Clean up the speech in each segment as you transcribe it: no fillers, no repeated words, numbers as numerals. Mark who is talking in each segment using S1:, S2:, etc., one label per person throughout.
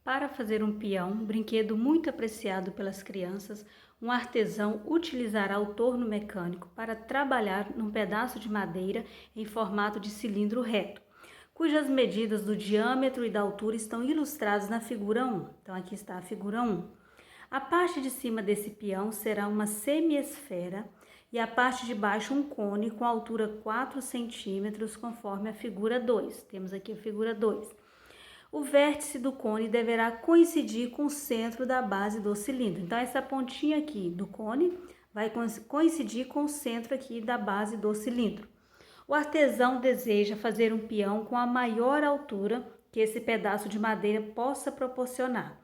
S1: Para fazer um peão, um brinquedo muito apreciado pelas crianças, um artesão utilizará o torno mecânico para trabalhar num pedaço de madeira em formato de cilindro reto, cujas medidas do diâmetro e da altura estão ilustradas na figura 1. Então, aqui está a figura 1. A parte de cima desse peão será uma semi-esfera e a parte de baixo um cone com altura 4 centímetros, conforme a figura 2. Temos aqui a figura 2. O vértice do cone deverá coincidir com o centro da base do cilindro. Então, essa pontinha aqui do cone vai coincidir com o centro aqui da base do cilindro. O artesão deseja fazer um peão com a maior altura que esse pedaço de madeira possa proporcionar,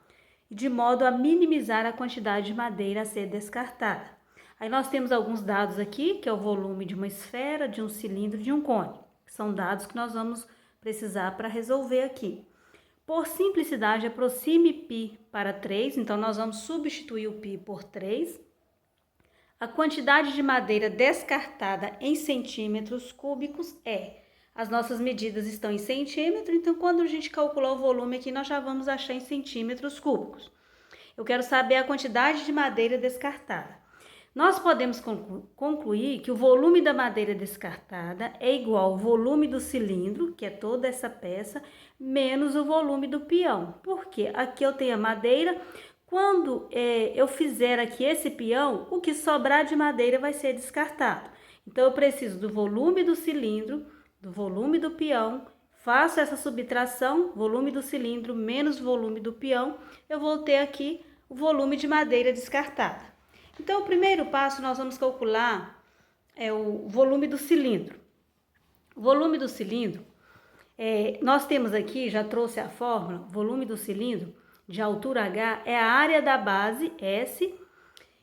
S1: de modo a minimizar a quantidade de madeira a ser descartada. Aí nós temos alguns dados aqui, que é o volume de uma esfera, de um cilindro e de um cone. São dados que nós vamos precisar para resolver aqui. Por simplicidade, aproxime π para 3, então nós vamos substituir o π por 3. A quantidade de madeira descartada em centímetros cúbicos as nossas medidas estão em centímetro, então quando a gente calcular o volume aqui, nós já vamos achar em centímetros cúbicos. Eu quero saber a quantidade de madeira descartada. Nós podemos concluir que o volume da madeira descartada é igual ao volume do cilindro, que é toda essa peça, menos o volume do peão. Porque aqui eu tenho a madeira, quando eu fizer aqui esse peão, o que sobrar de madeira vai ser descartado. Então, eu preciso do volume do cilindro, do volume do peão, faço essa subtração, volume do cilindro menos volume do peão, eu vou ter aqui o volume de madeira descartada. Então, o primeiro passo, nós vamos calcular o volume do cilindro. O volume do cilindro, nós temos aqui, já trouxe a fórmula, volume do cilindro de altura H é a área da base, S,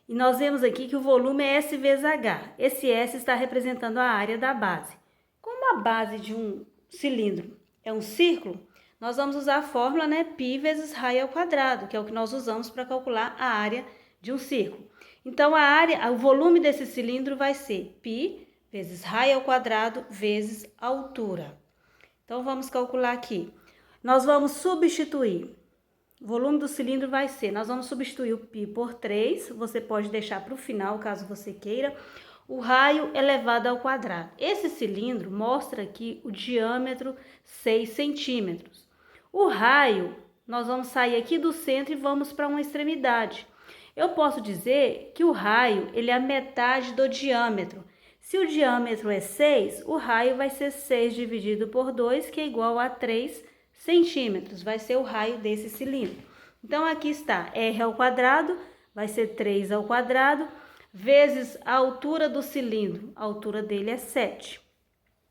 S1: e nós vemos aqui que o volume é S vezes H. Esse S está representando a área da base. Como a base de um cilindro é um círculo, nós vamos usar a fórmula, π vezes raio ao quadrado, que é o que nós usamos para calcular a área de um círculo. Então, o volume desse cilindro vai ser π vezes raio ao quadrado vezes altura. Então, vamos calcular aqui. Nós vamos substituir. O volume do cilindro vai ser, nós vamos substituir o π por 3, você pode deixar para o final, caso você queira, o raio elevado ao quadrado. Esse cilindro mostra aqui o diâmetro 6 centímetros. O raio, nós vamos sair aqui do centro e vamos para uma extremidade. Eu posso dizer que o raio ele é a metade do diâmetro. Se o diâmetro é 6, o raio vai ser 6 dividido por 2, que é igual a 3 centímetros. Vai ser o raio desse cilindro. Então, aqui está R ao quadrado, vai ser 3 ao quadrado, vezes a altura do cilindro. A altura dele é 7.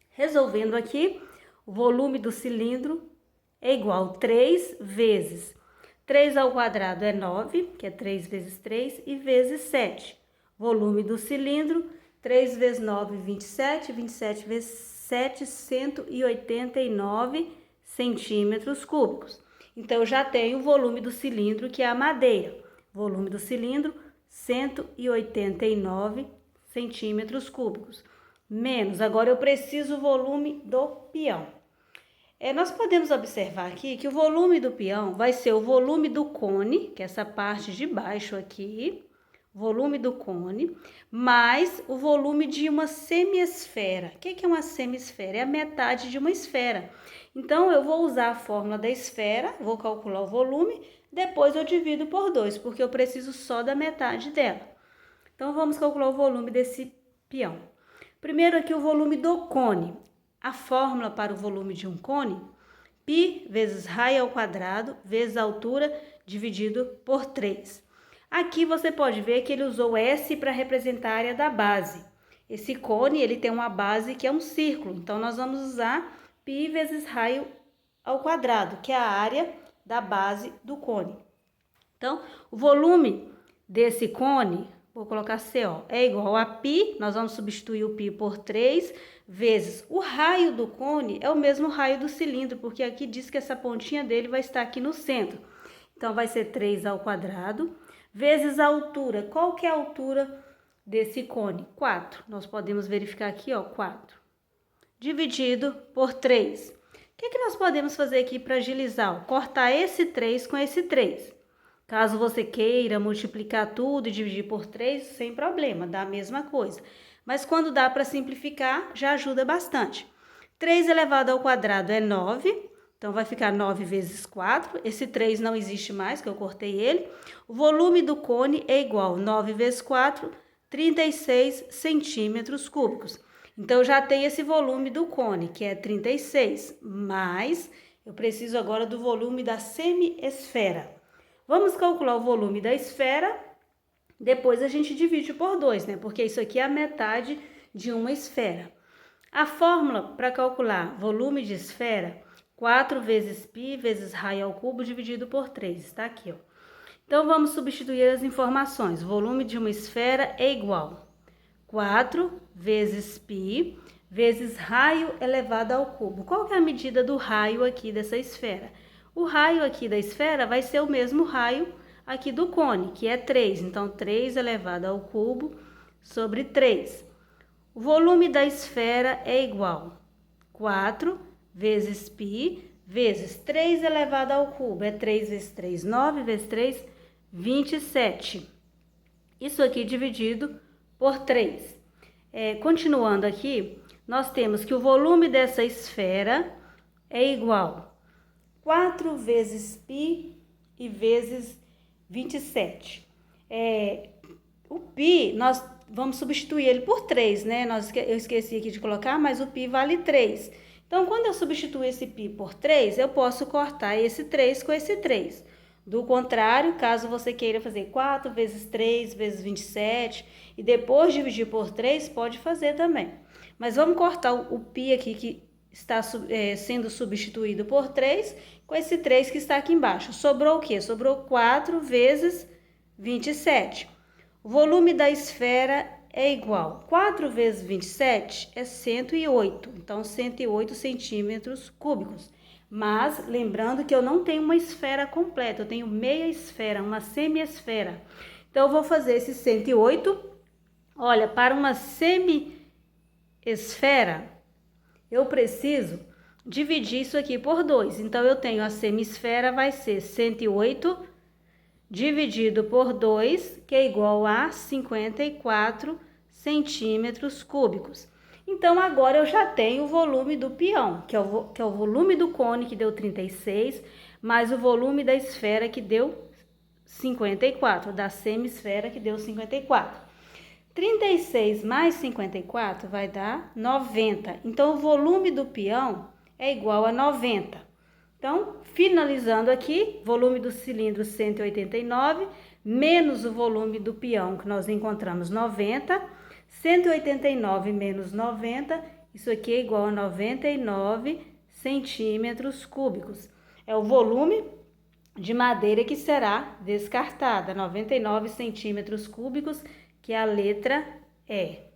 S1: Resolvendo aqui, o volume do cilindro é igual a 3 vezes 3 ao quadrado é 9, que é 3 vezes 3, e vezes 7. Volume do cilindro, 3 vezes 9, 27, 27 vezes 7, 189 centímetros cúbicos. Então, eu já tenho o volume do cilindro, que é a madeira. Volume do cilindro, 189 centímetros cúbicos. Menos, agora eu preciso o volume do peão. Nós podemos observar aqui que o volume do peão vai ser o volume do cone, que é essa parte de baixo aqui, volume do cone, mais o volume de uma semiesfera. O que é uma semiesfera? É a metade de uma esfera. Então, eu vou usar a fórmula da esfera, vou calcular o volume, depois eu divido por 2, porque eu preciso só da metade dela. Então, vamos calcular o volume desse peão. Primeiro aqui o volume do cone. A fórmula para o volume de um cone, π vezes raio ao quadrado vezes a altura dividido por 3. Aqui você pode ver que ele usou S para representar a área da base. Esse cone, ele tem uma base que é um círculo, então nós vamos usar π vezes raio ao quadrado, que é a área da base do cone. Então, o volume desse cone, vou colocar CO, é igual a π, nós vamos substituir o π por 3, vezes o raio do cone, é o mesmo raio do cilindro, porque aqui diz que essa pontinha dele vai estar aqui no centro. Então, vai ser 3 ao quadrado, vezes a altura. Qual que é a altura desse cone? 4. Nós podemos verificar aqui, 4. Dividido por 3, que nós podemos fazer aqui para agilizar? Cortar esse 3 com esse 3. Caso você queira multiplicar tudo e dividir por 3, sem problema, dá a mesma coisa. Mas quando dá para simplificar, já ajuda bastante. 3 elevado ao quadrado é 9, então vai ficar 9 vezes 4. Esse 3 não existe mais, que eu cortei ele. O volume do cone é igual a 9 vezes 4, 36 centímetros cúbicos. Então, já tem esse volume do cone, que é 36, mas eu preciso agora do volume da semi-esfera. Vamos calcular o volume da esfera, depois a gente divide por 2, né? Porque isso aqui é a metade de uma esfera. A fórmula para calcular volume de esfera, 4 vezes π vezes raio ao cubo dividido por 3, está aqui, ó. Então, vamos substituir as informações. O volume de uma esfera é igual a 4 vezes π vezes raio elevado ao cubo. Qual que é a medida do raio aqui dessa esfera? O raio aqui da esfera vai ser o mesmo raio aqui do cone, que é 3. Então, 3 elevado ao cubo sobre 3. O volume da esfera é igual a 4 vezes π vezes 3 elevado ao cubo. É 3 vezes 3, 9 vezes 3, 27. Isso aqui dividido por 3. Continuando aqui, nós temos que o volume dessa esfera é igual a 4 vezes π e vezes 27. O π, nós vamos substituir ele por 3, né? Eu esqueci aqui de colocar, mas o π vale 3. Então, quando eu substituo esse π por 3, eu posso cortar esse 3 com esse 3. Do contrário, caso você queira fazer 4 vezes 3 vezes 27 e depois dividir por 3, pode fazer também. Mas vamos cortar o π aqui que está sendo substituído por 3 com esse 3 que está aqui embaixo. Sobrou o quê? Sobrou 4 vezes 27. O volume da esfera é igual a 4 vezes 27 é 108. Então, 108 centímetros cúbicos. Mas, lembrando que eu não tenho uma esfera completa, eu tenho meia esfera, uma semi-esfera. Então, eu vou fazer esse 108. Olha, para uma semi-esfera, eu preciso dividir isso aqui por 2. Então, eu tenho a semi-esfera, vai ser 108 dividido por 2, que é igual a 54 centímetros cúbicos. Então, agora eu já tenho o volume do peão, que é o volume do cone, que deu 36, mais o volume da esfera, que deu 54, da semi-esfera, que deu 54. 36 mais 54 vai dar 90. Então, o volume do peão é igual a 90. Então, finalizando aqui, volume do cilindro 189, menos o volume do peão, que nós encontramos 90. 189 menos 90, isso aqui é igual a 99 centímetros cúbicos. É o volume de madeira que será descartada, 99 centímetros cúbicos, que é a letra E.